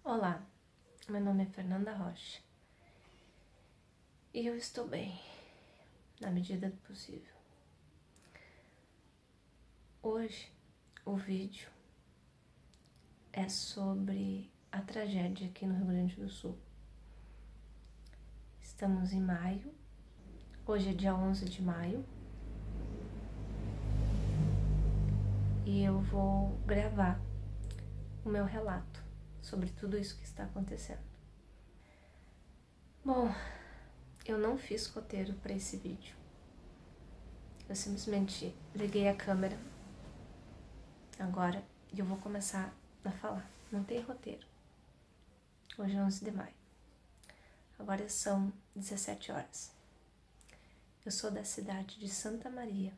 Olá, meu nome é Fernanda Rocha e eu estou bem, na medida do possível. Hoje o vídeo é sobre a tragédia aqui no Rio Grande do Sul. Estamos em maio, hoje é dia 11 de maio e eu vou gravar o meu relato sobre tudo isso que está acontecendo. Bom, eu não fiz roteiro para esse vídeo. Eu simplesmente liguei a câmera agora e eu vou começar a falar. Não tem roteiro. Hoje é 11 de maio. Agora são 17 horas. Eu sou da cidade de Santa Maria,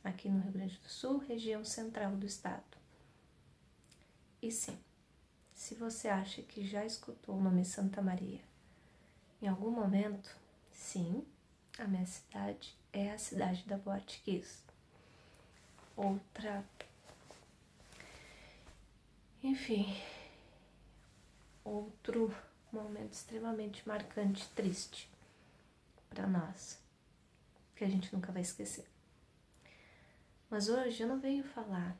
aqui no Rio Grande do Sul, região central do estado. E sim, se você acha que já escutou o nome Santa Maria em algum momento, sim, a minha cidade é a cidade da Boate Kiss. Outro momento extremamente marcante e triste para nós, que a gente nunca vai esquecer. Mas hoje eu não venho falar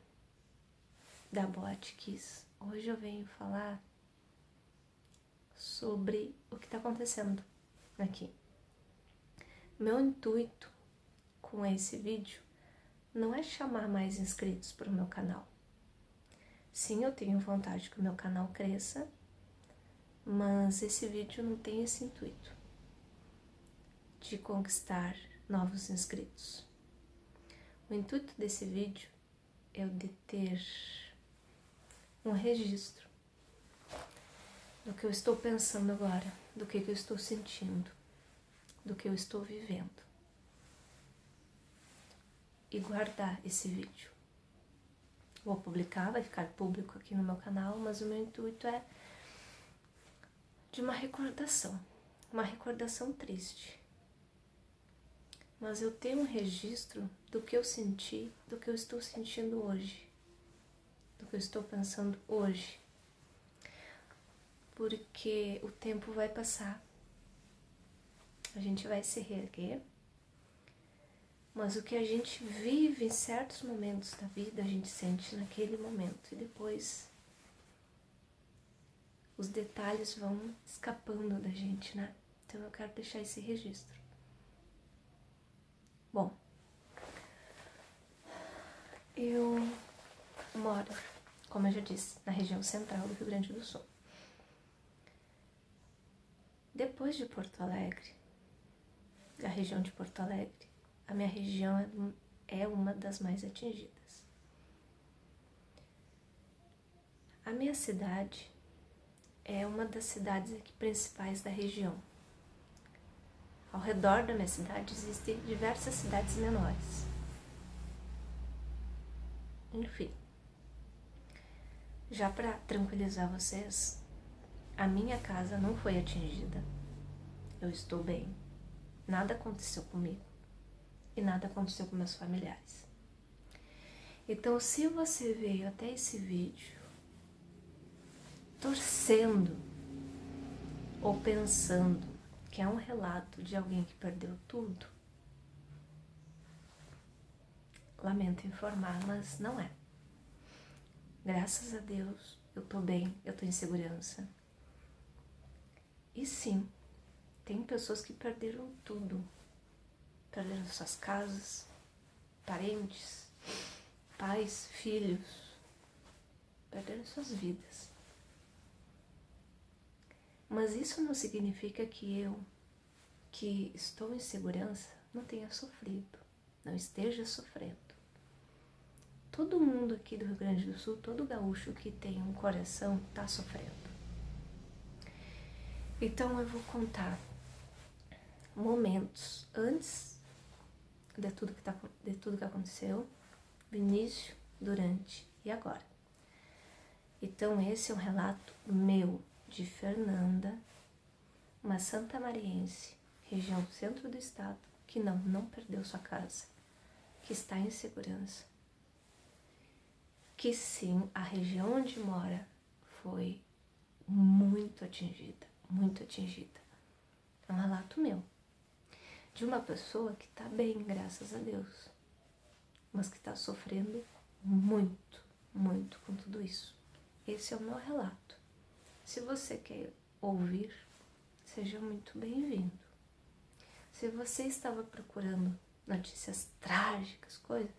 da Boate Kiss. Hoje eu venho falar sobre o que está acontecendo aqui. Meu intuito com esse vídeo não é chamar mais inscritos para o meu canal. Sim, eu tenho vontade que o meu canal cresça, mas esse vídeo não tem esse intuito de conquistar novos inscritos. O intuito desse vídeo é o de ter um registro do que eu estou pensando agora, do que eu estou sentindo, do que eu estou vivendo. E guardar esse vídeo. Vou publicar, vai ficar público aqui no meu canal, mas o meu intuito é de uma recordação triste. Mas eu tenho um registro do que eu senti, do que eu estou sentindo hoje, do que eu estou pensando hoje. Porque o tempo vai passar, a gente vai se reerguer, mas o que a gente vive em certos momentos da vida, a gente sente naquele momento, e depois os detalhes vão escapando da gente, né? Então eu quero deixar esse registro. Bom, eu moro, como eu já disse, na região central do Rio Grande do Sul. Depois de Porto Alegre, da região de Porto Alegre, a minha região é uma das mais atingidas. A minha cidade é uma das cidades aqui principais da região. Ao redor da minha cidade existem diversas cidades menores. Enfim, já para tranquilizar vocês, a minha casa não foi atingida. Eu estou bem. Nada aconteceu comigo e nada aconteceu com meus familiares. Então, se você veio até esse vídeo torcendo ou pensando que é um relato de alguém que perdeu tudo, lamento informar, mas não é. Graças a Deus, eu tô bem, eu tô em segurança. E sim, tem pessoas que perderam tudo. Perderam suas casas, parentes, pais, filhos. Perderam suas vidas. Mas isso não significa que eu, que estou em segurança, não tenha sofrido, não esteja sofrendo. Todo mundo aqui do Rio Grande do Sul, todo gaúcho que tem um coração, está sofrendo. Então eu vou contar momentos antes de tudo que aconteceu, do início, durante e agora. Então esse é um relato meu, de Fernanda, uma santamariense, região centro do estado, que não perdeu sua casa, que está em segurança. Que sim, a região onde mora foi muito atingida, muito atingida. É um relato meu, de uma pessoa que tá bem, graças a Deus, mas que tá sofrendo muito, muito com tudo isso. Esse é o meu relato. Se você quer ouvir, seja muito bem-vindo. Se você estava procurando notícias trágicas, coisas,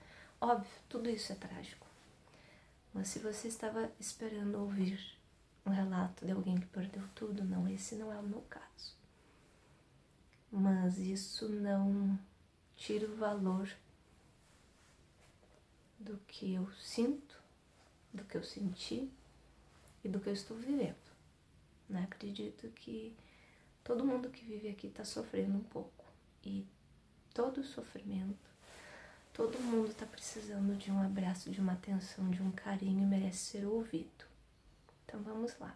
óbvio, tudo isso é trágico. Mas se você estava esperando ouvir um relato de alguém que perdeu tudo, não, esse não é o meu caso. Mas isso não tira o valor do que eu sinto, do que eu senti e do que eu estou vivendo. Né? Acredito que todo mundo que vive aqui está sofrendo um pouco. E todo sofrimento, todo mundo está precisando de um abraço, de uma atenção, de um carinho e merece ser ouvido. Então vamos lá.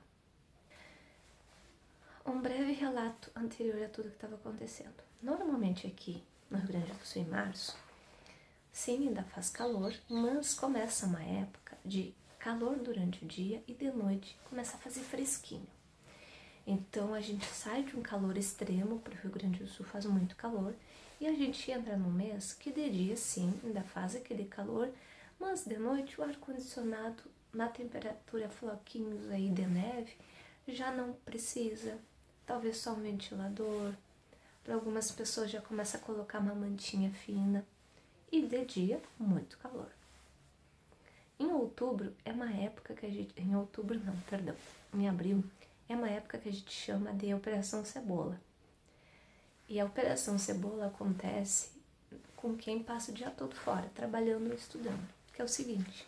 Um breve relato anterior a tudo que estava acontecendo. Normalmente aqui no Rio Grande do Sul, em março, sim, ainda faz calor, mas começa uma época de calor durante o dia e de noite começa a fazer fresquinho. Então a gente sai de um calor extremo, para o Rio Grande do Sul faz muito calor, e a gente entra num mês que de dia sim, ainda faz aquele calor, mas de noite o ar-condicionado na temperatura floquinhos aí de neve já não precisa. Talvez só um ventilador, para algumas pessoas já começa a colocar uma mantinha fina, e de dia muito calor. Em outubro é uma época que a gente, em abril, é uma época que a gente chama de Operação Cebola. E a Operação Cebola acontece com quem passa o dia todo fora, trabalhando ou estudando. Que é o seguinte,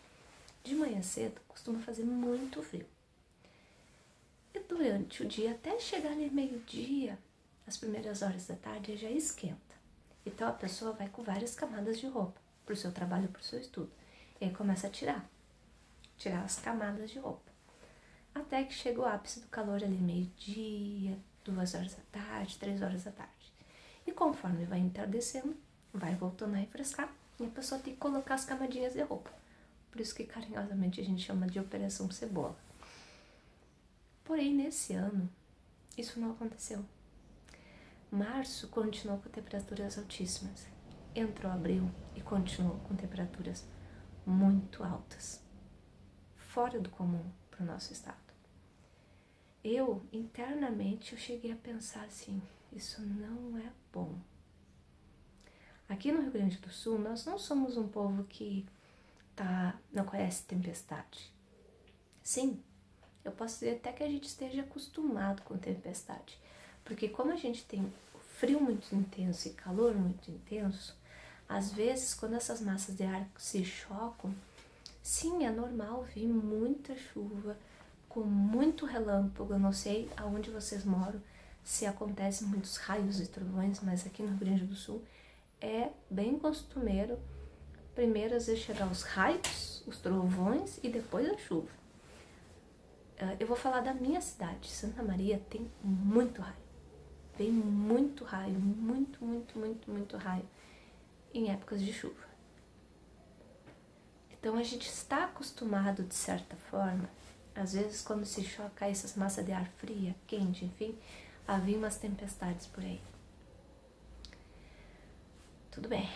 de manhã cedo costuma fazer muito frio. E durante o dia, até chegar ali meio-dia, as primeiras horas da tarde já esquenta. Então a pessoa vai com várias camadas de roupa, pro seu trabalho, pro seu estudo. E aí começa a tirar as camadas de roupa. Até que chega o ápice do calor ali, meio-dia, 2 horas da tarde, 3 horas da tarde. E conforme vai entardecendo, vai voltando a refrescar e a pessoa tem que colocar as camadinhas de roupa. Por isso que carinhosamente a gente chama de Operação Cebola. Porém, nesse ano, isso não aconteceu. Março continuou com temperaturas altíssimas. Entrou abril e continuou com temperaturas muito altas. Fora do comum para o nosso estado. Internamente, eu cheguei a pensar assim, isso não é bom. Aqui no Rio Grande do Sul, nós não somos um povo que não conhece tempestade. Sim, eu posso dizer até que a gente esteja acostumado com tempestade. Porque como a gente tem frio muito intenso e calor muito intenso, às vezes quando essas massas de ar se chocam, sim, é normal vir muita chuva, com muito relâmpago. Eu não sei aonde vocês moram, se acontecem muitos raios e trovões, mas aqui no Rio Grande do Sul é bem costumeiro, primeiro às vezes chegar os raios, os trovões e depois a chuva. Eu vou falar da minha cidade, Santa Maria, tem muito raio. Vem muito raio, muito raio em épocas de chuva. Então a gente está acostumado de certa forma, às vezes quando se choca essas massas de ar fria, quente, enfim, havia umas tempestades por aí. Tudo bem.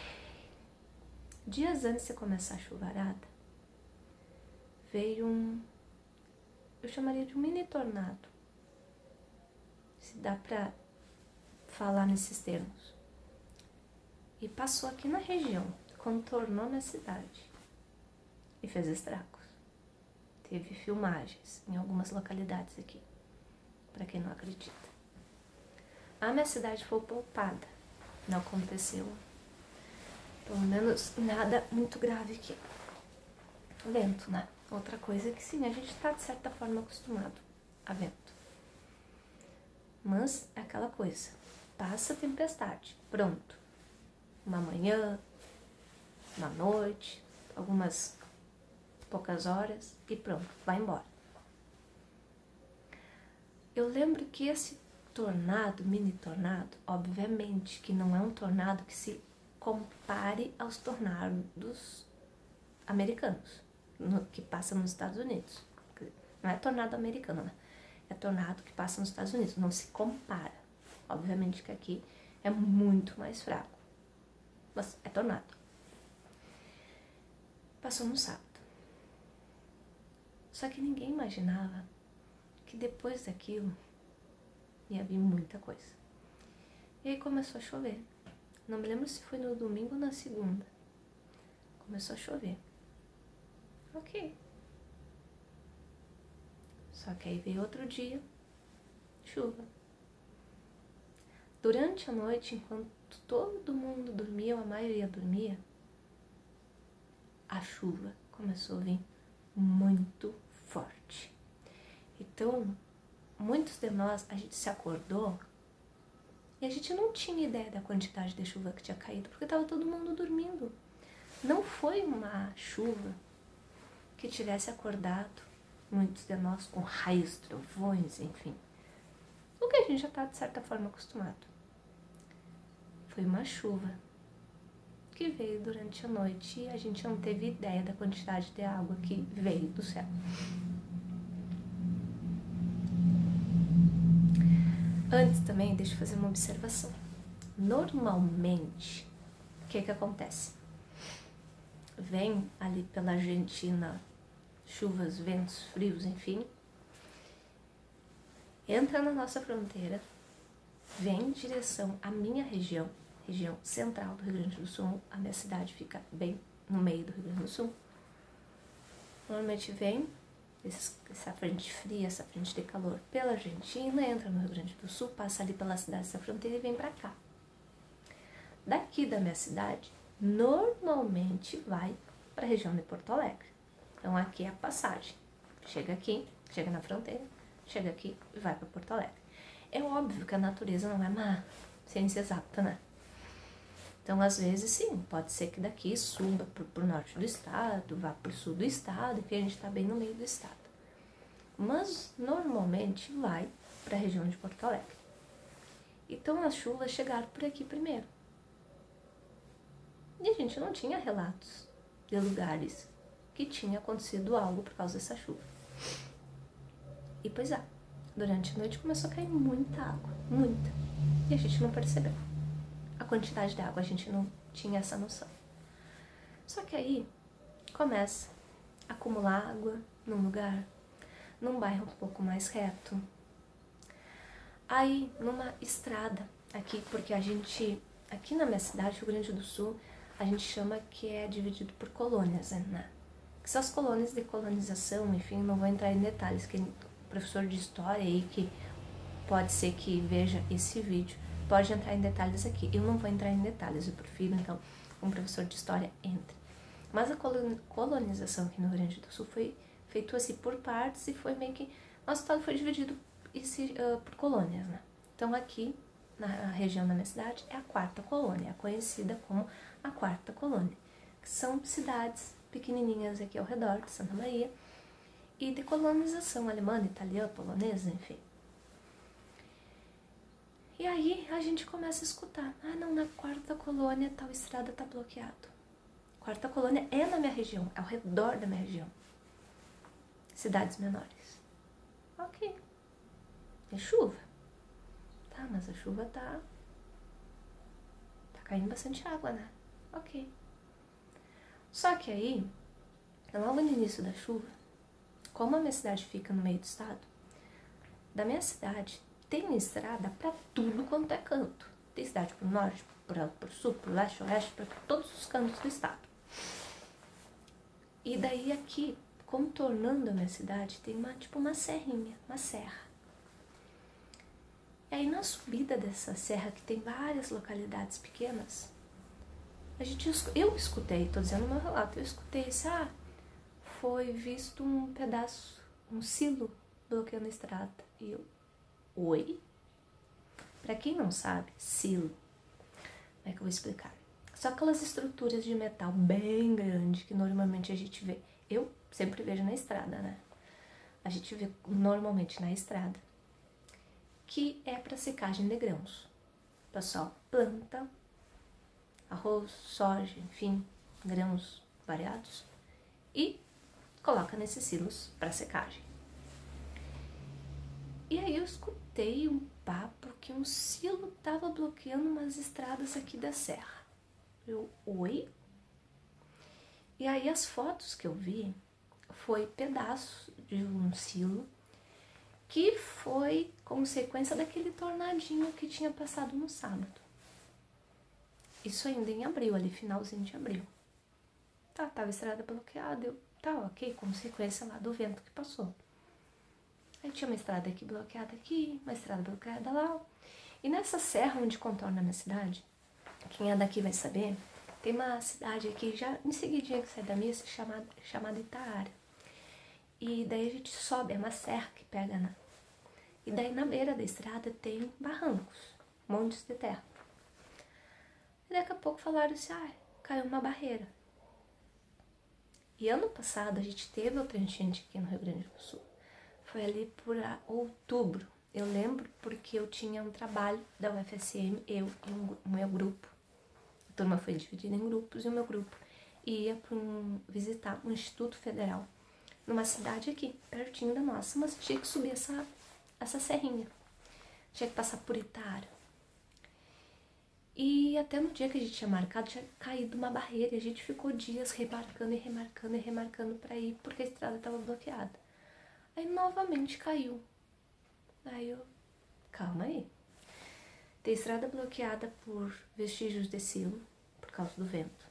Dias antes de começar a chuvarada, veio eu chamaria de um mini tornado, se dá pra falar nesses termos. E passou aqui na região, contornou minha cidade e fez estragos. Teve filmagens em algumas localidades aqui, para quem não acredita. A minha cidade foi poupada, não aconteceu, pelo menos nada muito grave aqui. Vento, né? Outra coisa que sim, a gente tá de certa forma acostumado a vento. Mas é aquela coisa, passa a tempestade, pronto. Uma manhã, uma noite, algumas poucas horas e pronto, vai embora. Eu lembro que esse tornado, mini tornado, obviamente que não é um tornado que se compare aos tornados americanos, que passa nos Estados Unidos. Não é tornado americano, né? é tornado que passa nos Estados Unidos. Não se compara. Obviamente que aqui é muito mais fraco. Mas é tornado. Passou no sábado. Só que ninguém imaginava que depois daquilo ia vir muita coisa. E aí começou a chover. Não me lembro se foi no domingo ou na segunda. Começou a chover. Ok. Só que aí veio outro dia, chuva. Durante a noite, enquanto todo mundo dormia, ou a maioria dormia, a chuva começou a vir muito forte. Então, muitos de nós, a gente se acordou e a gente não tinha ideia da quantidade de chuva que tinha caído, porque estava todo mundo dormindo. Não foi uma chuva que tivesse acordado muitos de nós com raios, trovões, enfim. O que a gente já está, de certa forma, acostumado. Foi uma chuva que veio durante a noite e a gente não teve ideia da quantidade de água que veio do céu. Antes também, deixa eu fazer uma observação. Normalmente, o que acontece? Vem ali pela Argentina chuvas, ventos, frios, enfim. Entra na nossa fronteira, vem em direção à minha região, região central do Rio Grande do Sul. A minha cidade fica bem no meio do Rio Grande do Sul. Normalmente vem essa frente fria, essa frente de calor pela Argentina, entra no Rio Grande do Sul, passa ali pela cidade dessa fronteira e vem pra cá. Daqui da minha cidade, normalmente vai para a região de Porto Alegre. Então aqui é a passagem. Chega aqui, chega na fronteira, chega aqui e vai para Porto Alegre. É óbvio que a natureza não é uma ciência exata, né? Então, às vezes, sim, pode ser que daqui suba pro norte do estado, vá pro sul do estado, que a gente está bem no meio do estado. Mas, normalmente, vai para a região de Porto Alegre. Então, as chuvas chegaram por aqui primeiro. E a gente não tinha relatos de lugares que tinha acontecido algo por causa dessa chuva. E, pois é, durante a noite começou a cair muita água, muita. E a gente não percebeu. A quantidade de água, a gente não tinha essa noção. Só que aí começa a acumular água num lugar, num bairro um pouco mais reto. Aí, numa estrada aqui, porque a gente, aqui na minha cidade, Rio Grande do Sul, a gente chama que é dividido por colônias, né? Que são as colônias de colonização, enfim, não vou entrar em detalhes, que professor de história aí que pode ser que veja esse vídeo, pode entrar em detalhes aqui. Eu não vou entrar em detalhes, eu prefiro, então, um professor de história entre. Mas a colonização aqui no Rio Grande do Sul foi feito assim por partes e foi meio que... Nosso estado foi dividido por colônias, né? Então aqui, na região da minha cidade, é a quarta colônia, conhecida como a quarta colônia. Que são cidades pequenininhas aqui ao redor de Santa Maria e de colonização alemã, italiana, polonesa, enfim. E aí a gente começa a escutar, ah não, na quarta colônia tal estrada tá bloqueado. Quarta colônia é na minha região, é ao redor da minha região. Cidades menores. Ok. É chuva. Tá, mas a chuva tá caindo bastante água, né? Ok. Só que aí, logo no início da chuva, como a minha cidade fica no meio do estado, da minha cidade tem estrada para tudo quanto é canto. Tem cidade pro norte, pro sul, pro leste, oeste, para todos os cantos do estado. E daí aqui, contornando a minha cidade, tem uma serrinha, uma serra. E aí na subida dessa serra, que tem várias localidades pequenas, eu escutei, tô dizendo o meu relato, eu escutei isso, foi visto um pedaço, um silo bloqueando a estrada. E eu, oi? Pra quem não sabe, silo, como é que eu vou explicar? São aquelas estruturas de metal bem grande que normalmente a gente vê, eu sempre vejo na estrada, né? A gente vê normalmente na estrada, que é para secagem de grãos. O pessoal planta arroz, soja, enfim, grãos variados e coloca nesses silos para secagem. escutei um papo que um silo tava bloqueando umas estradas aqui da serra. Eu, oi? E aí as fotos que eu vi foi pedaço de um silo que foi consequência daquele tornadinho que tinha passado no sábado. Isso ainda em abril, ali finalzinho de abril. Tava a estrada bloqueada, eu, tá ok, consequência lá do vento que passou. Aí tinha uma estrada aqui bloqueada aqui, uma estrada bloqueada lá. E nessa serra onde contorna a minha cidade, quem é daqui vai saber, tem uma cidade aqui, já em seguidinha que sai da missa, chamada Itaara. E daí a gente sobe, é uma serra que pega na... E daí na beira da estrada tem barrancos, montes de terra. E daqui a pouco falaram assim, caiu uma barreira. E ano passado a gente teve outra enchente aqui no Rio Grande do Sul. Foi ali por outubro. Eu lembro porque eu tinha um trabalho da UFSM, eu e o meu grupo. A turma foi dividida em grupos e o meu grupo ia visitar um Instituto Federal numa cidade aqui, pertinho da nossa, mas tinha que subir essa serrinha. Tinha que passar por Itaara. E até no dia que a gente tinha marcado, tinha caído uma barreira e a gente ficou dias remarcando para ir, porque a estrada estava bloqueada. Aí novamente caiu. Aí eu, calma aí. Tem estrada bloqueada por vestígios de silo, por causa do vento.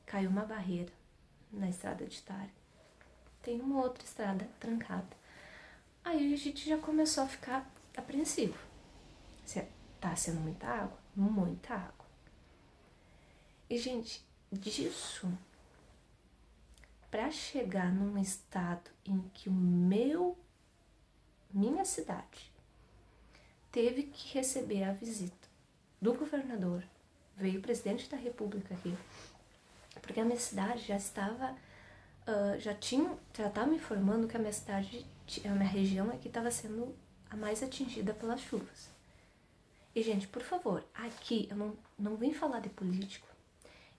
Caiu uma barreira na estrada de Itaara. Tem uma outra estrada trancada. Aí a gente já começou a ficar apreensivo. Tá sendo muita água? Muita água. E, gente, disso, pra chegar num estado em que minha cidade teve que receber a visita do governador, veio o presidente da República aqui, porque a minha cidade já estava, já estava me informando que a minha cidade, a minha região aqui estava sendo a mais atingida pelas chuvas. E, gente, por favor, aqui eu não vim falar de político,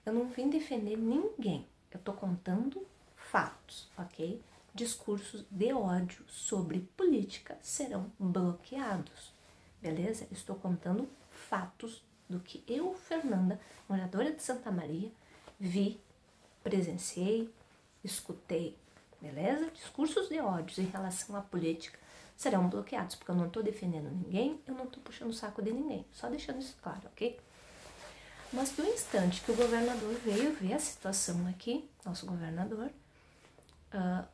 eu não vim defender ninguém, eu tô contando fatos, ok? Discursos de ódio sobre política serão bloqueados, beleza? Estou contando fatos do que eu, Fernanda, moradora de Santa Maria, vi, presenciei, escutei, beleza? Discursos de ódio em relação à política serão bloqueados, porque eu não estou defendendo ninguém, eu não estou puxando o saco de ninguém, só deixando isso claro, ok? Mas do instante que o governador veio ver a situação aqui, nosso governador,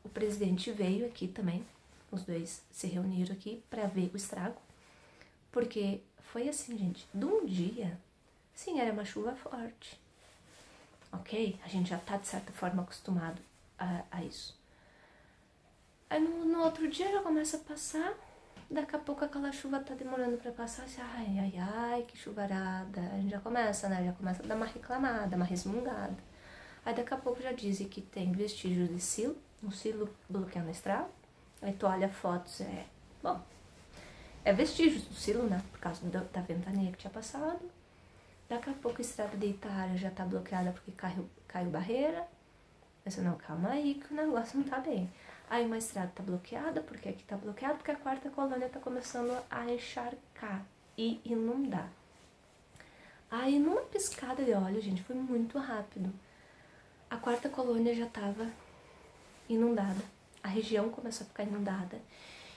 o presidente veio aqui também, os dois se reuniram aqui para ver o estrago, porque foi assim, gente, de um dia, sim, era uma chuva forte, ok? A gente já tá de certa forma acostumado a isso. Aí no outro dia já começa a passar, daqui a pouco aquela chuva tá demorando pra passar, assim, ai, que chuvarada. A gente já começa, né? Já começa a dar uma reclamada, uma resmungada. Aí daqui a pouco já dizem que tem vestígios de silo, um silo bloqueando a estrada. Aí tu olha fotos, bom, é vestígios do silo, né? Por causa da ventania que tinha passado. Daqui a pouco a estrada de Itaara já tá bloqueada porque caiu barreira. Eu disse, não, calma aí que o negócio não tá bem. Aí uma estrada tá bloqueada, porque aqui tá bloqueada, porque a quarta colônia tá começando a encharcar e inundar. Aí numa piscada de olho, gente, foi muito rápido. A quarta colônia já tava inundada, a região começou a ficar inundada.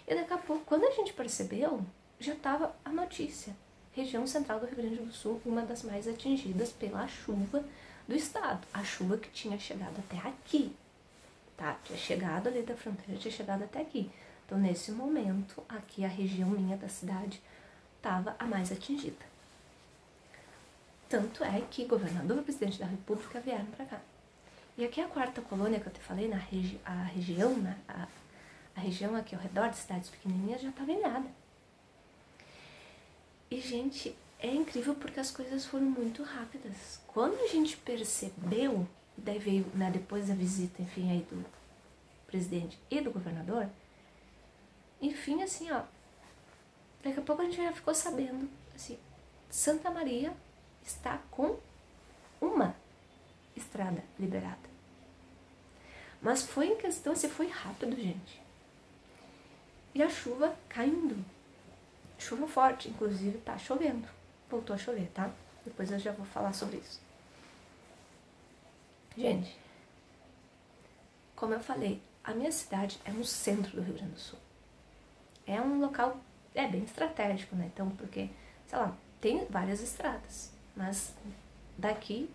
E daqui a pouco, quando a gente percebeu, já tava a notícia. Região central do Rio Grande do Sul, uma das mais atingidas pela chuva do estado. A chuva que tinha chegado até aqui. Tá, tinha chegado ali da fronteira, tinha chegado até aqui. Então, nesse momento, aqui a região minha da cidade estava a mais atingida. Tanto é que o governador e o presidente da República vieram para cá. E aqui a quarta colônia que eu te falei, a região aqui ao redor de cidades pequenininhas já estava ilhada. E, gente, é incrível porque as coisas foram muito rápidas. Quando a gente percebeu, daí veio, né, depois da visita, enfim, aí do presidente e do governador, enfim, assim, ó, daqui a pouco a gente já ficou sabendo, assim, Santa Maria está com uma estrada liberada. Mas foi em questão, assim, foi rápido, gente. E a chuva caindo. chuva forte, inclusive tá chovendo. Voltou a chover, tá? Depois eu já vou falar sobre isso. Gente, como eu falei, a minha cidade é no centro do Rio Grande do Sul. É um local, bem estratégico, né? Então, porque, sei lá, tem várias estradas, mas daqui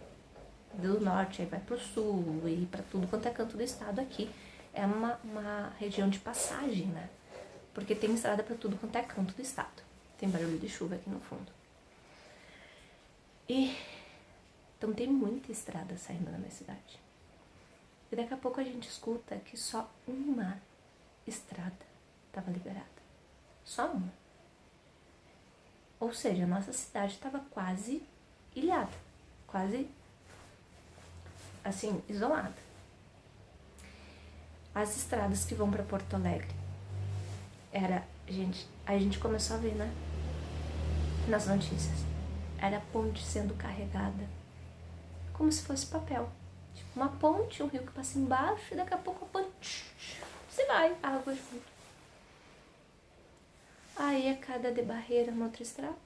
do norte aí vai pro sul e pra tudo quanto é canto do estado aqui. É uma região de passagem, né? Porque tem estrada pra tudo quanto é canto do estado. Tem barulho de chuva aqui no fundo. Então tem muita estrada saindo da minha cidade. E daqui a pouco a gente escuta que só uma estrada estava liberada. Só uma. Ou seja, a nossa cidade estava quase ilhada. Quase, assim, isolada. As estradas que vão para Porto Alegre. A gente começou a ver, né? Nas notícias. Era a ponte sendo carregada. Como se fosse papel. Tipo, uma ponte, um rio que passa embaixo e daqui a pouco a ponte se vai, a água junto. Aí a cada de barreira na outra estrada.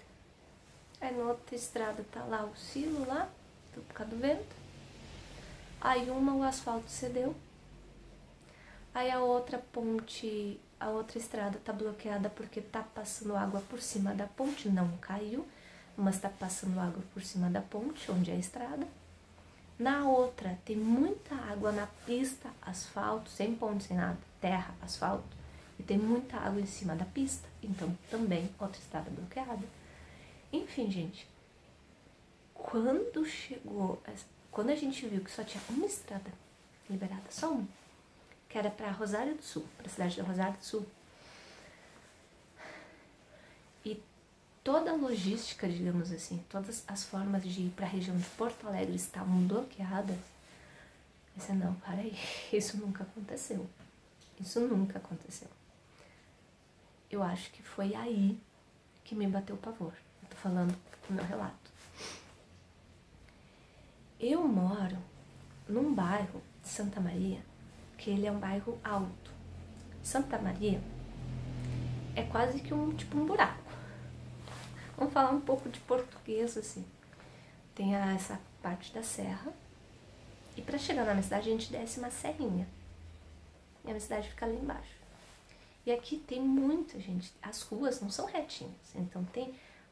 Aí na outra estrada tá lá o silo lá, por causa do vento. Aí o asfalto cedeu. Aí a outra ponte, a outra estrada tá bloqueada porque tá passando água por cima da ponte. Não caiu, mas tá passando água por cima da ponte, onde é a estrada. Na outra tem muita água na pista, asfalto, sem ponte, sem nada, terra, asfalto. E tem muita água em cima da pista, então também outra estrada bloqueada. Enfim, gente, quando a gente viu que só tinha uma estrada liberada, só uma, que era para Rosário do Sul, para a cidade de Rosário do Sul, e toda a logística, digamos assim, todas as formas de ir para a região de Porto Alegre estavam bloqueadas. Eu disse, não, para aí, isso nunca aconteceu. Isso nunca aconteceu. Eu acho que foi aí que me bateu o pavor. Eu tô falando do meu relato. Eu moro num bairro de Santa Maria, que ele é um bairro alto. Santa Maria é quase que um buraco. Vamos falar um pouco de português, assim. Tem essa parte da serra. E para chegar na minha cidade, a gente desce uma serrinha. E a minha cidade fica ali embaixo. E aqui tem muita gente. As ruas não são retinhas. Então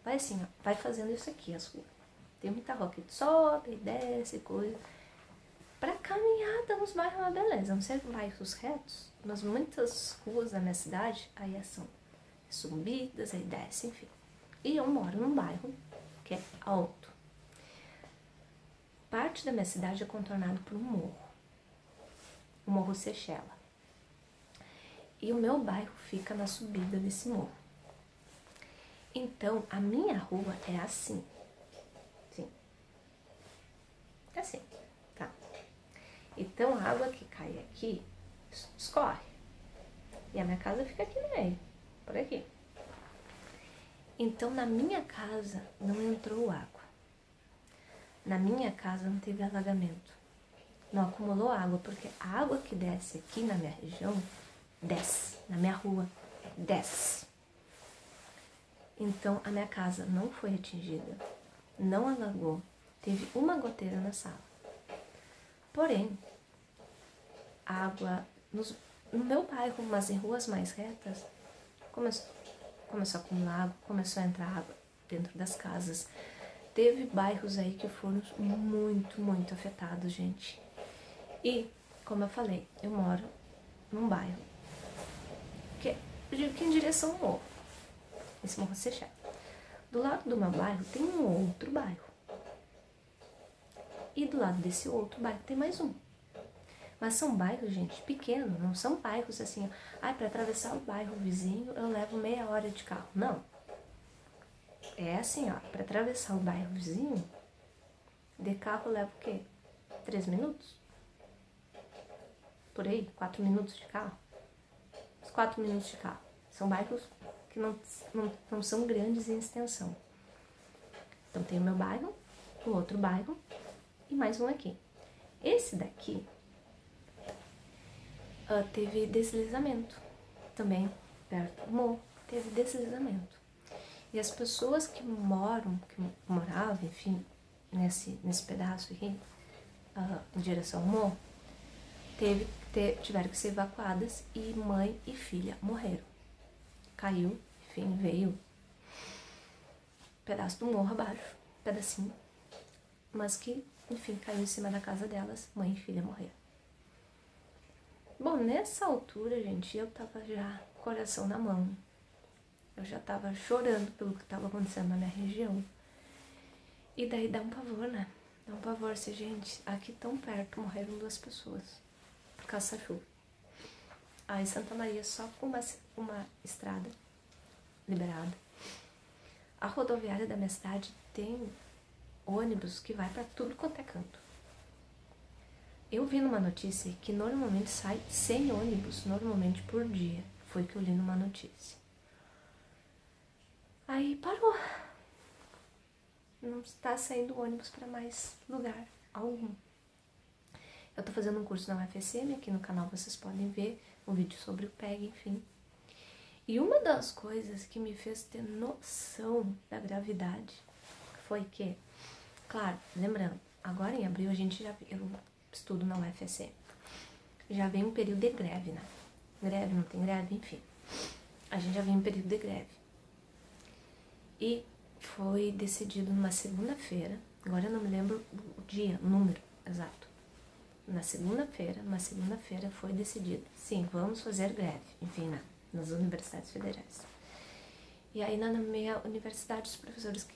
vai assim, ó, vai fazendo isso aqui, as ruas. Tem muita rua que sobe, desce, coisa. Pra caminhada nos bairros é uma beleza. Não sei bairros retos, mas muitas ruas da minha cidade, aí são subidas, aí desce, enfim. E eu moro num bairro que é alto. Parte da minha cidade é contornado por um morro. O Morro Sechela. E o meu bairro fica na subida desse morro. Então, a minha rua é assim. Sim. É assim, tá? Então, a água que cai aqui escorre. E a minha casa fica aqui no meio, por aqui. Então, na minha casa não entrou água. Na minha casa não teve alagamento. Não acumulou água, porque a água que desce aqui na minha região, desce. Na minha rua, desce. Então, a minha casa não foi atingida, não alagou, teve uma goteira na sala. Porém, a água no meu bairro, mas em ruas mais retas, começou a acumular água, começou a entrar água dentro das casas. Teve bairros aí que foram muito, muito afetados, gente. E, como eu falei, eu moro num bairro que em direção ao morro. Esse Morro Sechela. Do lado do meu bairro tem um outro bairro. E do lado desse outro bairro tem mais um. Mas são bairros, gente, pequenos. Não são bairros assim, ó. Para atravessar o bairro vizinho eu levo meia hora de carro. Não. É assim, ó. Para atravessar o bairro vizinho, de carro leva o quê? 3 minutos? Por aí? 4 minutos de carro? Uns 4 minutos de carro. São bairros que não são grandes em extensão. Então tem o meu bairro, o outro bairro e mais um aqui. Esse daqui teve deslizamento. Também perto do morro teve deslizamento. E as pessoas que moravam, enfim, nesse pedaço aqui, em direção ao morro, tiveram que ser evacuadas e mãe e filha morreram. Caiu, enfim, veio pedaço do morro abaixo, pedacinho, mas que, enfim, caiu em cima da casa delas, mãe e filha morreram. Bom, nessa altura, gente, eu tava já com o coração na mão. Eu já tava chorando pelo que tava acontecendo na minha região. E daí dá um pavor, né? Dá um pavor se, gente, aqui tão perto morreram 2 pessoas por causa dessa chuva. Aí Santa Maria só com uma estrada liberada. A rodoviária da minha cidade tem ônibus que vai pra tudo quanto é canto. Eu vi numa notícia que normalmente sai 100 ônibus, normalmente por dia. Foi que eu li numa notícia. Aí parou. Não está saindo ônibus para mais lugar algum. Eu tô fazendo um curso na UFSM, aqui no canal vocês podem ver um vídeo sobre o PEG, enfim. E uma das coisas que me fez ter noção da gravidade foi que, claro, lembrando, agora em abril eu estudo na UFSM. Já vem um período de greve, né? Greve, não tem greve, enfim. A gente já vem um período de greve. E foi decidido numa segunda-feira, agora eu não me lembro o dia, o número exato. Numa segunda-feira foi decidido, sim, vamos fazer greve, enfim, nas universidades federais. E aí na minha universidade os professores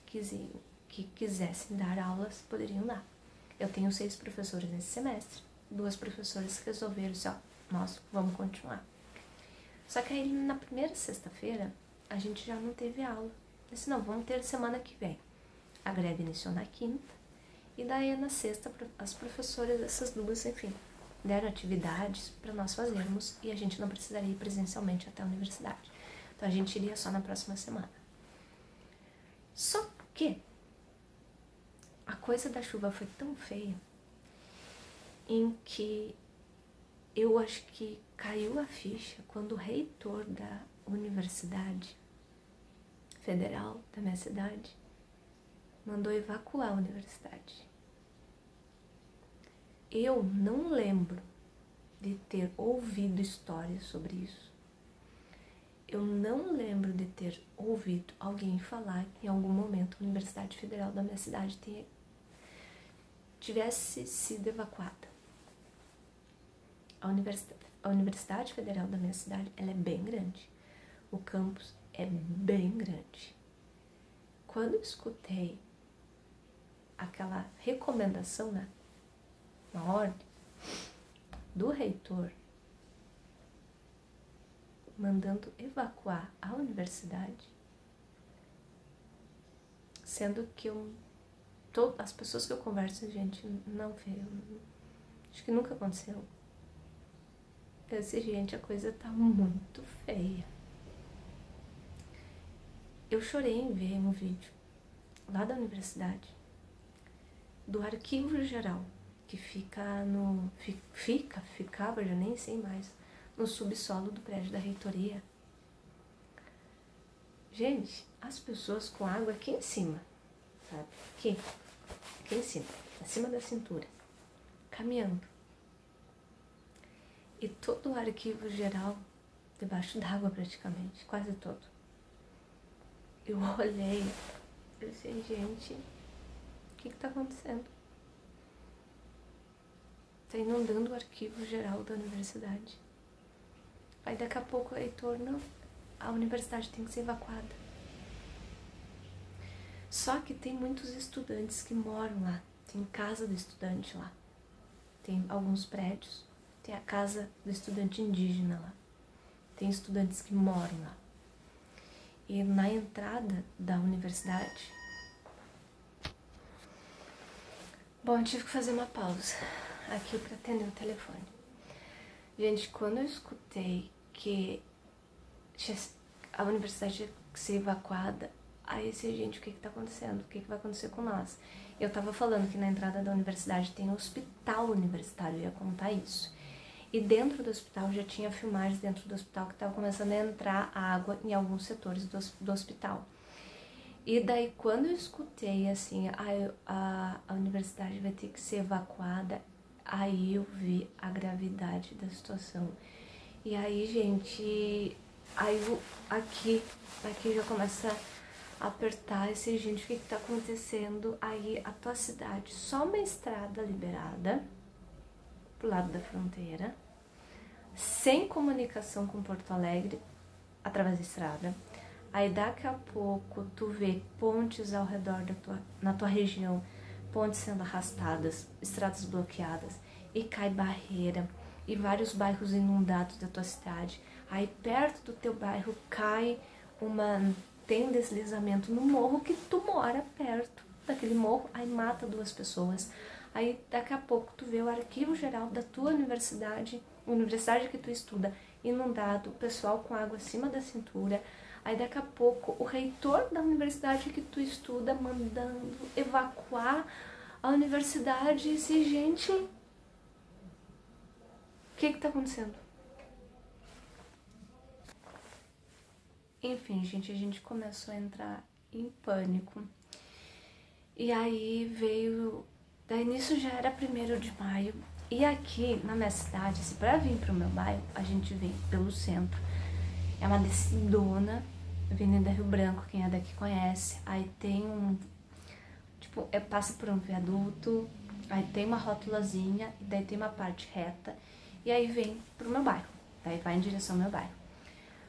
que quisessem dar aulas poderiam dar. Eu tenho 6 professores nesse semestre, 2 professoras que resolveram assim, ó, nós vamos continuar. Só que aí na primeira sexta-feira a gente já não teve aula. Eu disse, não, vamos ter semana que vem. A greve iniciou na quinta, e daí na sexta as professoras, essas 2, enfim, deram atividades para nós fazermos e a gente não precisaria ir presencialmente até a universidade. Então a gente iria só na próxima semana. Só que a coisa da chuva foi tão feia em que eu acho que caiu a ficha quando o reitor da universidade federal da minha cidade mandou evacuar a universidade. Eu não lembro de ter ouvido histórias sobre isso. Eu não lembro de ter ouvido alguém falar que em algum momento a Universidade Federal da minha cidade tivesse sido evacuada. A Universidade Federal da minha cidade, ela é bem grande. O campus é bem grande. Quando eu escutei aquela recomendação, né, uma ordem do reitor mandando evacuar a universidade, sendo que as pessoas que eu converso, gente, não veio, acho que nunca aconteceu. Eu disse, gente, a coisa tá muito feia. Eu chorei em ver um vídeo lá da universidade, do arquivo geral, que ficava, já nem sei mais, no subsolo do prédio da reitoria. Gente, as pessoas com água aqui em cima, sabe? Aqui em cima, acima da cintura, caminhando. E todo o arquivo geral debaixo d'água praticamente, quase todo. Eu olhei, eu disse, gente, o que tá acontecendo? Tá inundando o arquivo geral da universidade. Aí daqui a pouco o reitor, não, a universidade tem que ser evacuada. Só que tem muitos estudantes que moram lá, tem casa do estudante lá, tem alguns prédios, tem a casa do estudante indígena lá, tem estudantes que moram lá. E na entrada da universidade, bom, eu tive que fazer uma pausa aqui para atender o telefone. Gente, quando eu escutei que a universidade tinha que ser evacuada, aí eu disse, gente, o que tá acontecendo? O que vai acontecer com nós? Eu tava falando que na entrada da universidade tem um hospital universitário, eu ia contar isso. E dentro do hospital já tinha filmagens dentro do hospital que estava começando a entrar água em alguns setores do hospital. E daí quando eu escutei assim, a universidade vai ter que ser evacuada, aí eu vi a gravidade da situação. E aí, gente, aqui já começa a apertar esse gente, o que tá acontecendo? Aí a tua cidade, só uma estrada liberada pro lado da fronteira, sem comunicação com Porto Alegre, através da estrada. Aí daqui a pouco tu vê pontes ao redor na tua região, pontes sendo arrastadas, estradas bloqueadas, e cai barreira, e vários bairros inundados da tua cidade. Aí perto do teu bairro tem um deslizamento no morro que tu mora perto daquele morro, aí mata 2 pessoas. Aí daqui a pouco tu vê o arquivo geral da tua universidade que tu estuda, inundado, o pessoal com água acima da cintura. Aí daqui a pouco o reitor da universidade que tu estuda mandando evacuar a universidade. E se, gente, o que tá acontecendo? Enfim, gente, a gente começou a entrar em pânico. E aí veio... Daí nisso já era 1º de maio. E aqui na minha cidade, assim, pra vir pro meu bairro, a gente vem pelo centro. É uma descidona, Avenida Rio Branco, quem é daqui conhece. Aí tem passa por um viaduto, aí tem uma rótulazinha, e daí tem uma parte reta, e aí vem pro meu bairro. Daí vai em direção ao meu bairro.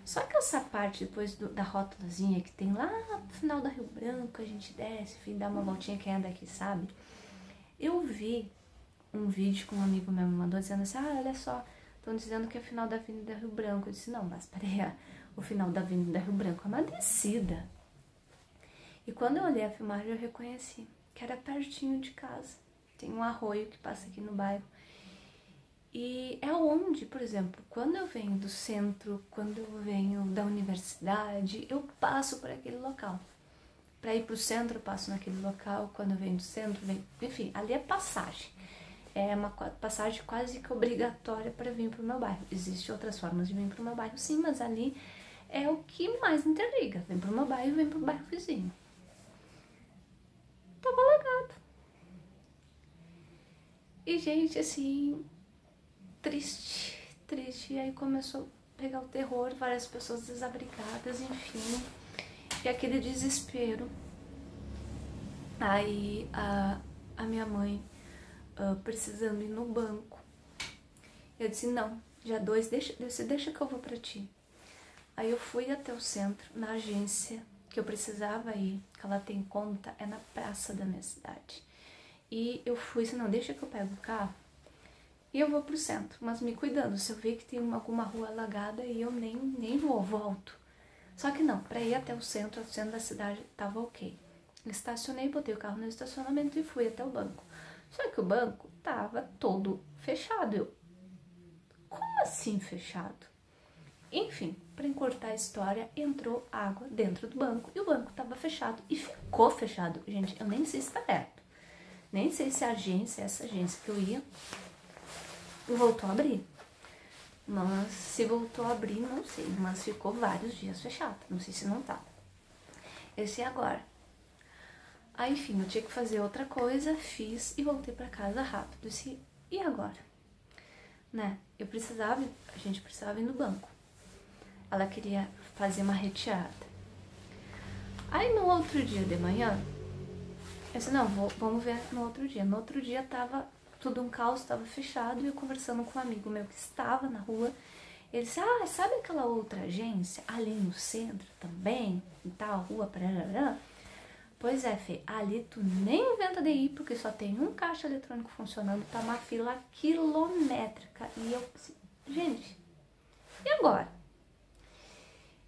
Só que essa parte depois da rótulazinha que tem lá no final da Rio Branco, a gente desce, enfim, dá uma voltinha, quem é daqui sabe. Eu vi um vídeo que um amigo meu me mandou dizendo assim, olha só, estão dizendo que é o final da Avenida Rio Branco. Eu disse, não, mas peraí, o final da Avenida Rio Branco é uma descida. E quando eu olhei a filmagem, eu reconheci que era pertinho de casa. Tem um arroio que passa aqui no bairro. E é onde, por exemplo, quando eu venho do centro, quando eu venho da universidade, eu passo por aquele local. Para ir para o centro, eu passo naquele local. Quando eu venho do centro, enfim, ali é passagem. É uma passagem quase que obrigatória para vir para o meu bairro. Existem outras formas de vir para o meu bairro, sim, mas ali é o que mais interliga. Vem para o meu bairro, vem para o bairro vizinho. Tava alagado. E, gente, assim, triste. E aí começou a pegar o terror, várias pessoas desabrigadas, enfim. E aquele desespero. Aí a minha mãe precisando ir no banco. Eu disse, não, dia 2, deixa que eu vou pra ti. Aí eu fui até o centro, na agência que eu precisava ir, que ela tem conta, é na praça da minha cidade. E eu fui, disse, não, deixa que eu pego o carro e eu vou pro centro, mas me cuidando, se eu ver que tem alguma rua alagada, e eu nem volto. Só que não, pra ir até o centro da cidade tava ok. Estacionei, botei o carro no estacionamento e fui até o banco. Só que o banco tava todo fechado. Eu, como assim fechado? Enfim, para encurtar a história, entrou água dentro do banco e o banco estava fechado e ficou fechado. Gente, eu nem sei se está aberto. Nem sei se essa agência que eu ia, voltou a abrir. Mas se voltou a abrir, não sei. Mas ficou vários dias fechado. Não sei se não tá. Esse é agora. Aí, enfim, eu tinha que fazer outra coisa, fiz e voltei para casa rápido. E agora? Né? A gente precisava ir no banco. Ela queria fazer uma retirada. Aí no outro dia de manhã, eu disse, não, vamos ver no outro dia. No outro dia tava tudo um caos, tava fechado, e eu conversando com um amigo meu que estava na rua, ele disse, sabe aquela outra agência ali no centro também, e tal, rua, parará? Pois é, Fê, ali tu nem inventa de ir, porque só tem um caixa eletrônico funcionando, tá uma fila quilométrica. E eu, gente, e agora?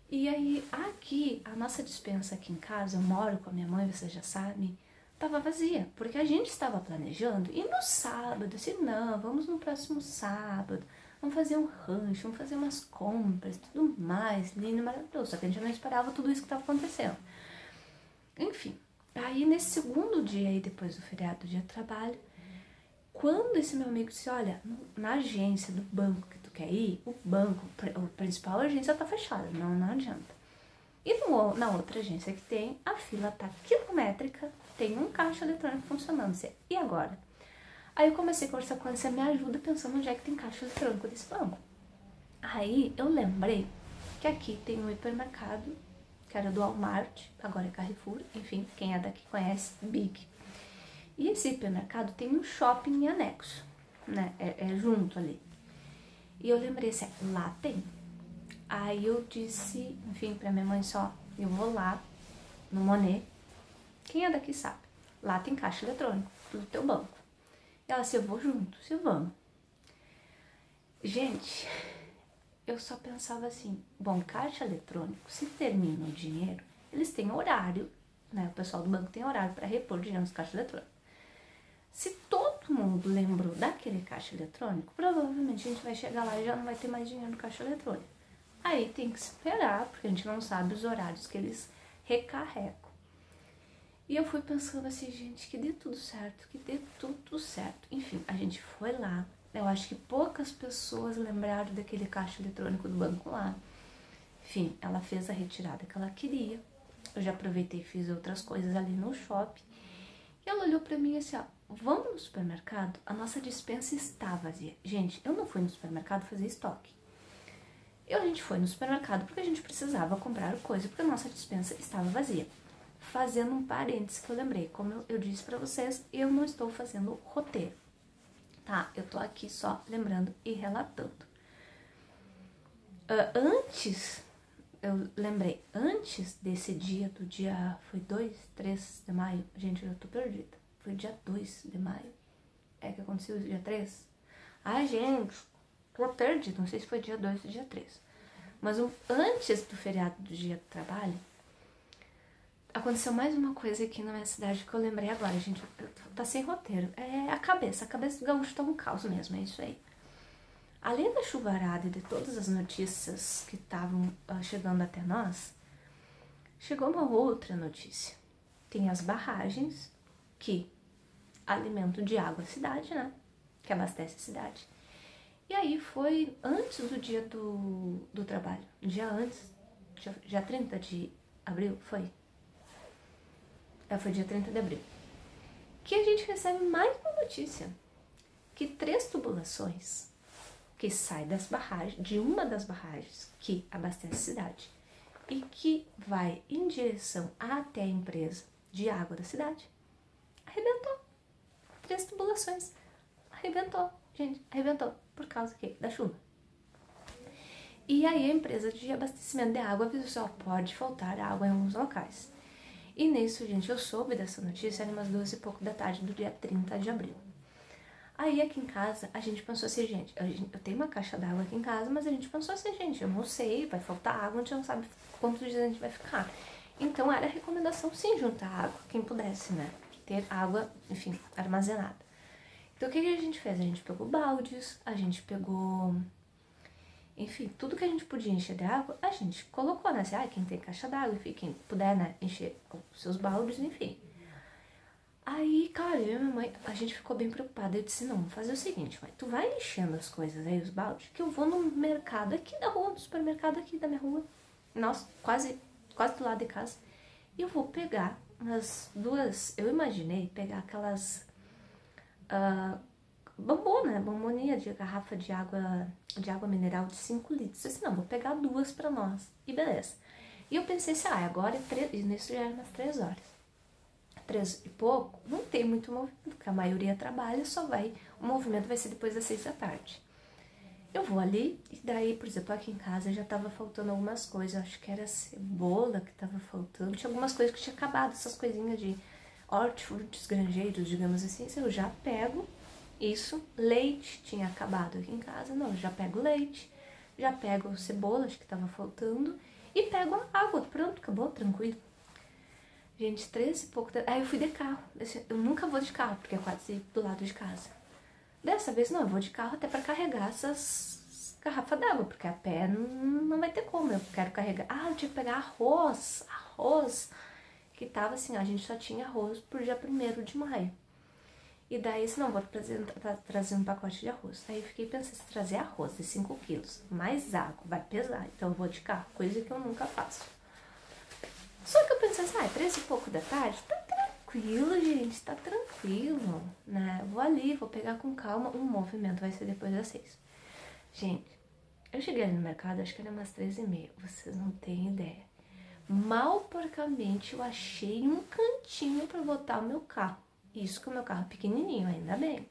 E aí, aqui, a nossa despensa aqui em casa, eu moro com a minha mãe, você já sabe, tava vazia, porque a gente estava planejando e no sábado, assim, não, vamos no próximo sábado, vamos fazer um rancho, vamos fazer umas compras, tudo mais, lindo, maravilhoso, só que a gente não esperava tudo isso que estava acontecendo. Enfim, aí nesse segundo dia aí, depois do feriado, dia de trabalho, quando esse meu amigo disse, olha, na agência do banco que tu quer ir, o banco, a principal agência tá fechada, não adianta. E na outra agência que tem, a fila tá quilométrica, tem um caixa eletrônico funcionando. E agora? Aí eu comecei a conversar com ele, você me ajuda pensando onde é que tem caixa eletrônico desse banco. Aí eu lembrei que aqui tem um hipermercado, que era do Walmart, agora é Carrefour, enfim, quem é daqui conhece, Big. E esse hipermercado tem um shopping em anexo, né, é junto ali. E eu lembrei assim, lá tem. Aí eu disse, enfim, pra minha mãe só, eu vou lá no Monet, quem é daqui sabe, lá tem caixa eletrônico do teu banco. E ela disse, eu vou junto, se vamos. Gente, eu só pensava assim, bom, caixa eletrônico, se termina o dinheiro, eles têm horário, né? O pessoal do banco tem horário para repor dinheiro nos caixas eletrônicos. Se todo mundo lembrou daquele caixa eletrônico, provavelmente a gente vai chegar lá e já não vai ter mais dinheiro no caixa eletrônico. Aí tem que esperar, porque a gente não sabe os horários que eles recarregam. E eu fui pensando assim, gente, que dê tudo certo, que dê tudo certo. Enfim, a gente foi lá. Eu acho que poucas pessoas lembraram daquele caixa eletrônico do banco lá. Enfim, ela fez a retirada que ela queria. Eu já aproveitei e fiz outras coisas ali no shopping. E ela olhou pra mim assim, ó, vamos no supermercado? A nossa despensa está vazia. Gente, eu não fui no supermercado fazer estoque. A gente foi no supermercado porque a gente precisava comprar coisa, porque a nossa despensa estava vazia. Fazendo um parênteses que eu lembrei, como eu disse pra vocês, eu não estou fazendo roteiro, tá? Eu tô aqui só lembrando e relatando. Antes desse dia, do dia, foi 2, 3 de maio, gente, eu tô perdida. Foi dia 2 de maio, é que aconteceu o dia 3? Ai, gente, tô perdida, não sei se foi dia 2 ou dia 3. Mas antes do feriado do dia do trabalho, aconteceu mais uma coisa aqui na minha cidade que eu lembrei agora, gente. Tá sem roteiro. É a cabeça do gaúcho tá um caos mesmo, é isso aí. Além da chuvarada e de todas as notícias que estavam chegando até nós, chegou uma outra notícia. Tem as barragens que alimentam de água a cidade, né? Que abastece a cidade. E aí foi antes do dia do trabalho. Um dia antes, dia 30 de abril, foi? Foi dia 30 de abril. Que a gente recebe mais uma notícia. Que 3 tubulações que saem das barragens, de uma das barragens que abastece a cidade e que vai em direção até a empresa de água da cidade, arrebentou. 3 tubulações. Arrebentou, gente, arrebentou. Por causa do quê? Da chuva. E aí a empresa de abastecimento de água avisou, pode faltar água em alguns locais. E nisso, gente, eu soube dessa notícia, era umas 2 e pouco da tarde do dia 30 de abril. Aí aqui em casa, a gente pensou assim, gente, eu tenho uma caixa d'água aqui em casa, mas a gente pensou assim, gente, eu não sei, vai faltar água, a gente não sabe quantos dias a gente vai ficar. Então era recomendação sim juntar água, quem pudesse, né, ter água, enfim, armazenada. Então o que a gente fez? A gente pegou baldes, a gente pegou, enfim, tudo que a gente podia encher de água, a gente colocou, né, assim, quem tem caixa d'água, enfim, quem puder, né, encher os seus baldes, enfim. Aí, cara, eu e minha mãe, a gente ficou bem preocupada. Eu disse, não, vamos fazer o seguinte, mãe, tu vai enchendo as coisas aí, os baldes, que eu vou no mercado aqui da rua, no supermercado aqui da minha rua. Nossa, quase do lado de casa. E eu vou pegar umas 2, eu imaginei pegar aquelas bombona, bomboninha de garrafa de água mineral de 5 litros. Eu disse, não, vou pegar 2 pra nós. E beleza. E eu pensei assim, agora é 3, e nisso já era umas 3 horas. 3 e pouco, não tem muito movimento, porque a maioria trabalha, o movimento vai ser depois das 6 da tarde. Eu vou ali, e daí, por exemplo, aqui em casa já tava faltando algumas coisas, acho que era cebola que tava faltando, tinha algumas coisas que tinha acabado, essas coisinhas de hortifrutis granjeiros, digamos assim, eu já pego isso, leite tinha acabado aqui em casa, não, eu já pego leite, já pego cebola, acho que tava faltando, e pego a água, pronto, acabou, tranquilo. Gente, 3 e pouco... Aí eu fui de carro. Eu nunca vou de carro, porque é quase do lado de casa. Dessa vez, não, eu vou de carro até pra carregar essas garrafas d'água, porque a pé não vai ter como. Eu quero carregar... eu tinha que pegar arroz, que tava assim, a gente só tinha arroz por dia 1º de maio. E daí, se não, vou trazer um pacote de arroz. Aí eu fiquei pensando, se trazer arroz de 5 quilos, mais água, vai pesar. Então eu vou de carro, coisa que eu nunca faço. 3 e pouco da tarde, tá tranquilo, gente, tá tranquilo, né? Vou ali, vou pegar com calma, o movimento vai ser depois das 6. Gente, eu cheguei ali no mercado, acho que era umas 3h30, vocês não têm ideia. Mal porcamente eu achei um cantinho pra botar o meu carro. Isso que o meu carro é pequenininho, ainda bem.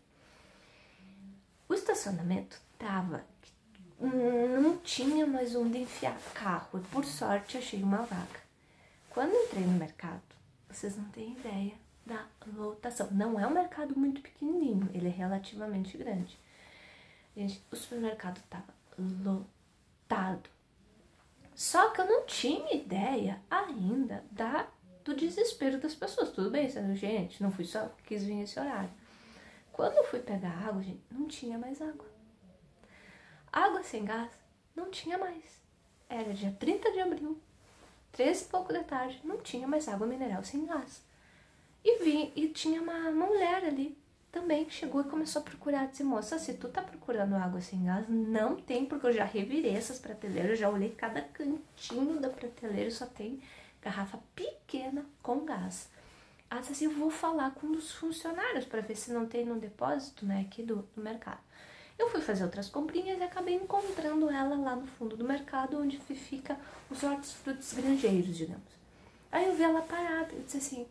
O estacionamento tava... não tinha mais onde enfiar carro. E por sorte achei uma vaga. Quando entrei no mercado, vocês não têm ideia da lotação. Não é um mercado muito pequenininho, ele é relativamente grande. Gente, o supermercado tava lotado. Só que eu não tinha ideia ainda do desespero das pessoas. Tudo bem, sendo gente, não fui só quis vir esse horário. Quando eu fui pegar água, gente, não tinha mais água. Água sem gás, não tinha mais. Era dia 30 de abril, 13 e pouco da tarde, não tinha mais água mineral sem gás. E tinha uma mulher ali também que chegou e começou a procurar. Disse, moça, se tu tá procurando água sem gás, não tem, porque eu já revirei essas prateleiras, já olhei cada cantinho da prateleira, só tem garrafa pequena com gás. Ela disse assim, eu vou falar com um dos funcionários para ver se não tem no depósito, né, aqui do mercado. Eu fui fazer outras comprinhas e acabei encontrando ela lá no fundo do mercado, onde fica os hortifrutos granjeiros, digamos. Aí eu vi ela parada e disse assim,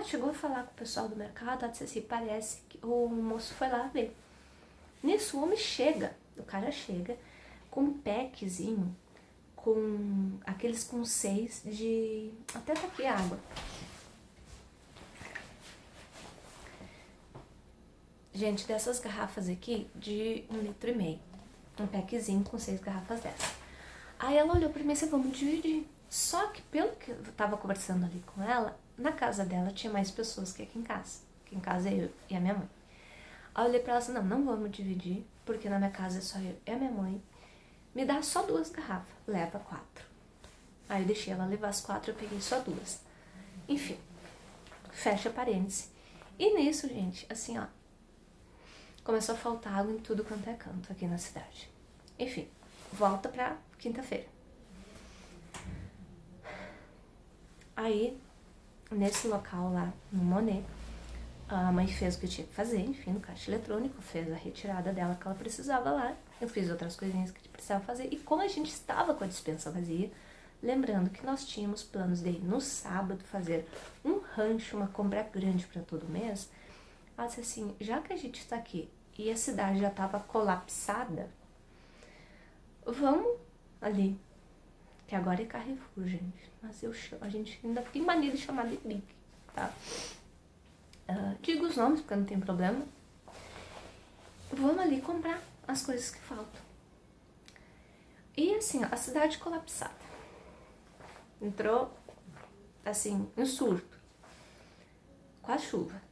chegou a falar com o pessoal do mercado, ela disse assim, parece que o moço foi lá ver. Nisso o homem o cara chega com um packzinho, com aqueles com 6 de... Até tá aqui a água. Gente, dessas garrafas aqui de 1,5 litro. Um packzinho com 6 garrafas dessas. Aí ela olhou pra mim e disse, vamos dividir. Só que pelo que eu tava conversando ali com ela, na casa dela tinha mais pessoas que aqui em casa. Aqui em casa é eu e a minha mãe. Aí eu olhei pra ela e disse, não vamos dividir, porque na minha casa é só eu e a minha mãe. Me dá só 2 garrafas, leva 4. Aí eu deixei ela levar as 4, eu peguei só 2. Enfim, fecha parênteses. E nisso, gente, assim, ó, começou a faltar água em tudo quanto é canto aqui na cidade. Enfim, volta pra quinta-feira. Aí, nesse local lá, no Monet, a mãe fez o que tinha que fazer, enfim, no caixa eletrônico, fez a retirada dela que ela precisava lá. Eu fiz outras coisinhas que precisava fazer. E como a gente estava com a despensa vazia, lembrando que nós tínhamos planos de ir no sábado fazer um rancho, uma compra grande para todo mês, ela disse assim, já que a gente está aqui e a cidade já estava colapsada, vamos ali, que agora é Carrefour, gente, mas a gente ainda tem mania de chamar de Big, tá? Digo os nomes porque não tem problema. Vamos ali comprar as coisas que faltam. E assim, a cidade colapsada. Entrou, assim, em surto. Com a chuva.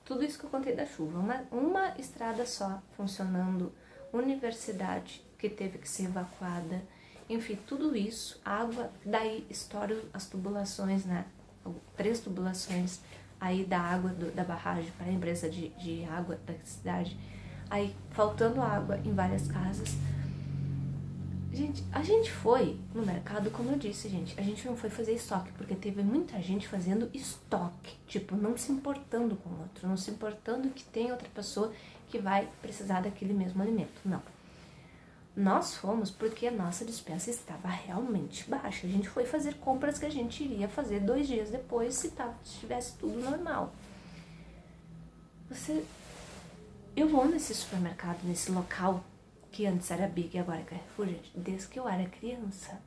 Tudo isso que eu contei da chuva. Uma estrada só funcionando. Universidade que teve que ser evacuada. Enfim, tudo isso. Água, daí estouram as tubulações, né? 3 tubulações aí da água da barragem para a empresa de água da cidade. Aí faltando água em várias casas. Gente, a gente foi no mercado, como eu disse, gente, a gente não foi fazer estoque, porque teve muita gente fazendo estoque, tipo, não se importando com o outro, não se importando que tem outra pessoa que vai precisar daquele mesmo alimento, não. Nós fomos porque a nossa despensa estava realmente baixa, a gente foi fazer compras que a gente iria fazer 2 dias depois se estivesse tudo normal. Eu vou nesse supermercado, nesse local, que antes era Big e agora é Carrefour, gente, desde que eu era criança.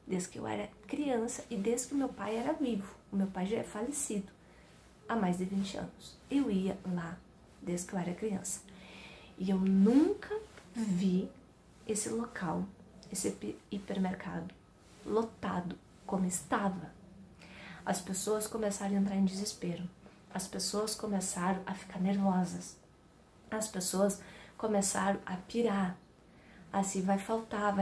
Desde que eu era criança e desde que meu pai era vivo. O meu pai já é falecido há mais de 20 anos. Eu ia lá desde que eu era criança. E eu nunca vi esse local, esse hipermercado, lotado como estava. As pessoas começaram a entrar em desespero. As pessoas começaram a ficar nervosas. As pessoas começaram a pirar, assim, vai faltar,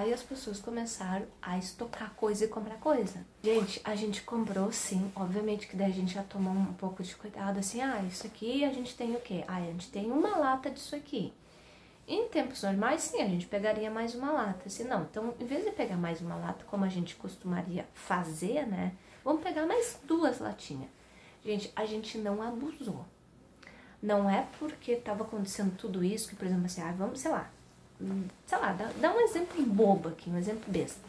e as pessoas começaram a estocar coisa e comprar coisa. Gente, a gente comprou sim, obviamente que daí a gente já tomou um pouco de cuidado, assim, isso aqui a gente tem o quê? A gente tem uma lata disso aqui. Em tempos normais, sim, a gente pegaria mais uma lata, assim, não, então, em vez de pegar mais uma lata, como a gente costumaria fazer, né, vamos pegar mais 2 latinhas. Gente, a gente não abusou. Não é porque estava acontecendo tudo isso, que, por exemplo, assim, vamos, sei lá, dá um exemplo bobo aqui, um exemplo besta.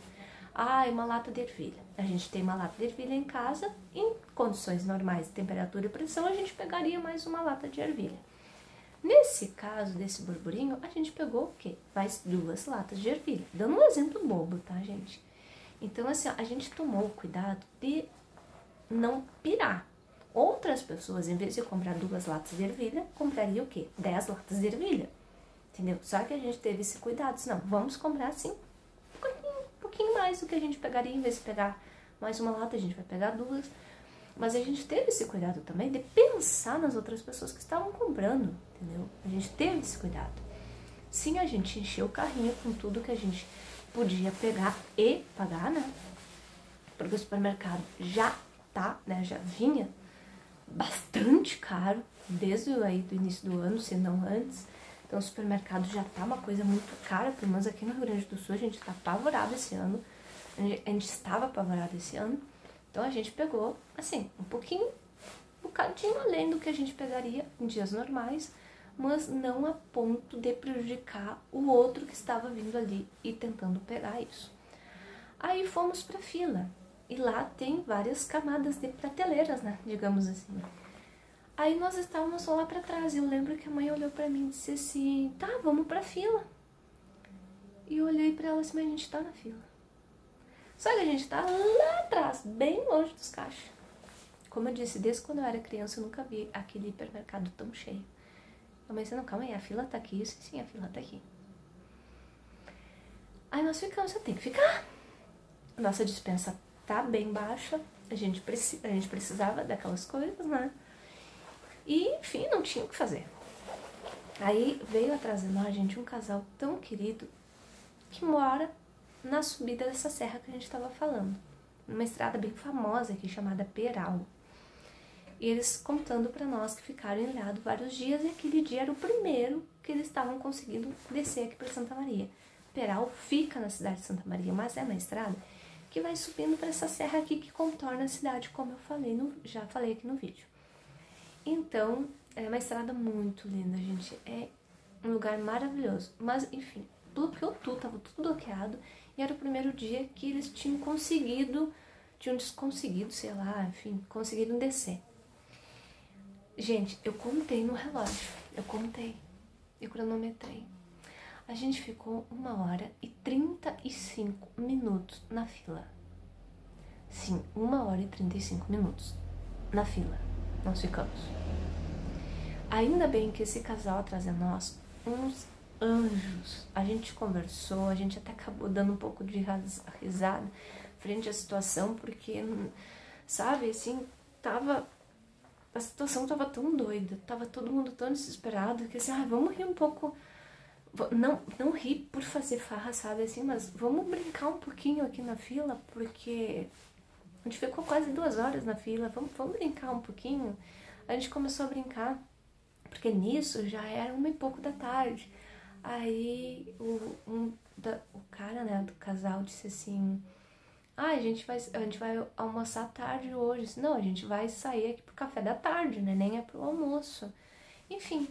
Uma lata de ervilha. A gente tem uma lata de ervilha em casa, em condições normais de temperatura e pressão, a gente pegaria mais uma lata de ervilha. Nesse caso, desse burburinho, a gente pegou o quê? Mais 2 latas de ervilha. Dando um exemplo bobo, tá, gente? Então, assim, a gente tomou o cuidado de não pirar. Outras pessoas, em vez de comprar 2 latas de ervilha, comprariam o quê? 10 latas de ervilha. Entendeu? Só que a gente teve esse cuidado. Senão, vamos comprar, assim, um pouquinho mais do que a gente pegaria. Em vez de pegar mais uma lata, a gente vai pegar 2. Mas a gente teve esse cuidado também de pensar nas outras pessoas que estavam comprando, entendeu? A gente teve esse cuidado. Sim, a gente encheu o carrinho com tudo que a gente podia pegar e pagar, né? Porque o supermercado já tá, né? Já vinha bastante caro desde aí do início do ano, se não antes. Então o supermercado já tá uma coisa muito cara, pelo menos aqui no Rio Grande do Sul a gente tá apavorado esse ano. A gente estava apavorado esse ano. Então a gente pegou, assim, um bocadinho além do que a gente pegaria em dias normais, mas não a ponto de prejudicar o outro que estava vindo ali e tentando pegar isso. Aí fomos pra fila, e lá tem várias camadas de prateleiras, né, digamos assim. Aí nós estávamos lá pra trás, e eu lembro que a mãe olhou pra mim e disse assim, tá, vamos pra fila. E eu olhei pra ela assim, mas a gente tá na fila. Só que a gente tá lá atrás, bem longe dos caixas. Como eu disse, desde quando eu era criança, eu nunca vi aquele hipermercado tão cheio. A mãe disse, não, calma aí, a fila tá aqui. Eu disse, sim, a fila tá aqui. Aí nós ficamos, você tem que ficar. Nossa dispensa tá bem baixa, a gente precisava daquelas coisas, né? E, enfim, não tinha o que fazer. Aí veio atrás de nós, gente, um casal tão querido que mora na subida dessa serra que a gente estava falando. Numa estrada bem famosa aqui, chamada Peral. E eles contando para nós que ficaram ilhados vários dias e aquele dia era o primeiro que eles estavam conseguindo descer aqui para Santa Maria. Peral fica na cidade de Santa Maria, mas é uma estrada que vai subindo para essa serra aqui que contorna a cidade, como eu falei já falei aqui no vídeo. Então, é uma estrada muito linda, gente. É um lugar maravilhoso. Mas, enfim, bloqueou tudo, tava tudo bloqueado. E era o primeiro dia que eles tinham desconseguido, sei lá, enfim, conseguido descer. Gente, eu contei no relógio, eu cronometrei. A gente ficou 1h35 na fila. Sim, 1h35 na fila, nós ficamos. Ainda bem que esse casal atrás de nós, uns anjos. A gente conversou, a gente até acabou dando um pouco de risada frente à situação, porque, sabe, assim, a situação tava tão doida, tava todo mundo tão desesperado, que assim, vamos rir um pouco, não rir por fazer farra, sabe, assim, mas vamos brincar um pouquinho aqui na fila, porque a gente ficou quase 2 horas na fila, vamos brincar um pouquinho. A gente começou a brincar, porque nisso já era 1h pouco da tarde. Aí o cara, né, do casal disse assim, a gente vai almoçar tarde hoje. Disse, não, a gente vai sair aqui pro café da tarde, né, nem é pro almoço. Enfim,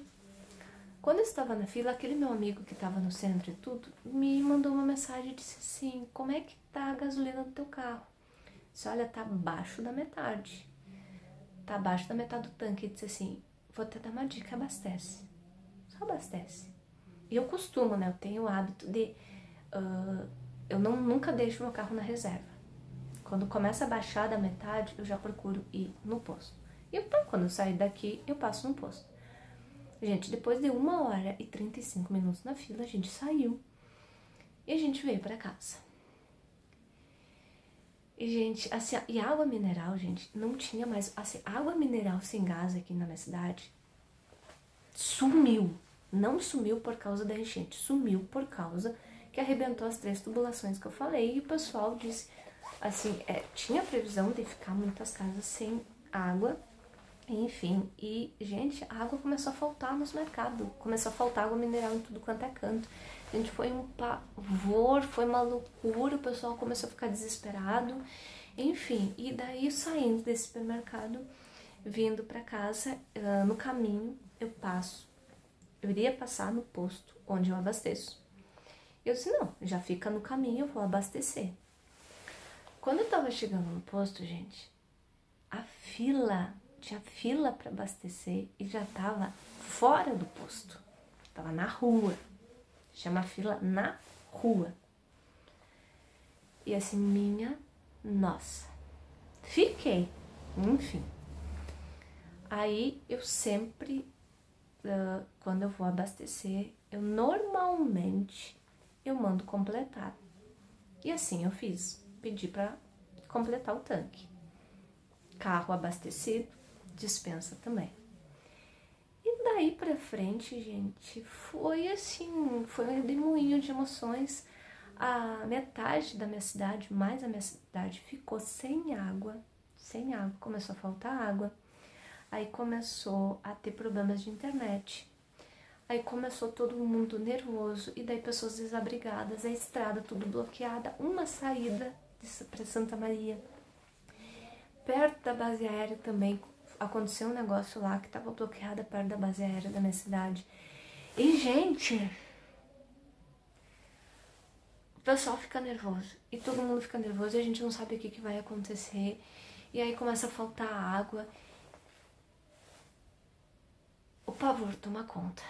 quando eu estava na fila, aquele meu amigo que estava no centro e tudo, me mandou uma mensagem e disse assim, como é que tá a gasolina do teu carro? Disse, olha, tá abaixo da metade. Tá abaixo da metade do tanque. E disse assim, vou até dar uma dica, abastece. Só abastece. E eu costumo, né? Eu tenho o hábito de... eu nunca deixo meu carro na reserva. Quando começa a baixar da metade, eu já procuro ir no posto. E então, quando eu sair daqui, eu passo no posto. Gente, depois de 1h35 na fila, a gente saiu. E a gente veio pra casa. E, gente, assim, e água mineral, gente, não tinha mais... Assim, água mineral sem gás aqui na minha cidade sumiu. Não sumiu por causa da enchente, sumiu por causa que arrebentou as 3 tubulações que eu falei. E o pessoal disse, assim, tinha previsão de ficar muitas casas sem água, enfim. E, gente, a água começou a faltar nos mercados, começou a faltar água mineral em tudo quanto é canto. Gente, foi um pavor, foi uma loucura, o pessoal começou a ficar desesperado. Enfim, e daí saindo desse supermercado, vindo para casa, no caminho eu iria passar no posto onde eu abasteço. Eu disse, não, já fica no caminho, eu vou abastecer. Quando eu tava chegando no posto, gente, tinha fila para abastecer e já tava fora do posto. Tava na rua. Chama fila na rua. E assim, minha nossa. Fiquei, enfim. Aí eu sempre, quando eu vou abastecer, eu normalmente mando completar. E assim eu fiz, pedi para completar o tanque. Carro abastecido, dispensa também. E daí pra frente, gente, foi assim, foi um redemoinho de emoções. A metade da minha cidade, mais a minha cidade, ficou sem água, começou a faltar água. Aí começou a ter problemas de internet. Aí começou todo mundo nervoso, e daí pessoas desabrigadas, a estrada tudo bloqueada, uma saída para Santa Maria. Perto da base aérea também aconteceu um negócio lá que tava bloqueada perto da base aérea da minha cidade. E, gente, o pessoal fica nervoso, e todo mundo fica nervoso, e a gente não sabe o que vai acontecer. E aí começa a faltar água. O pavor toma conta.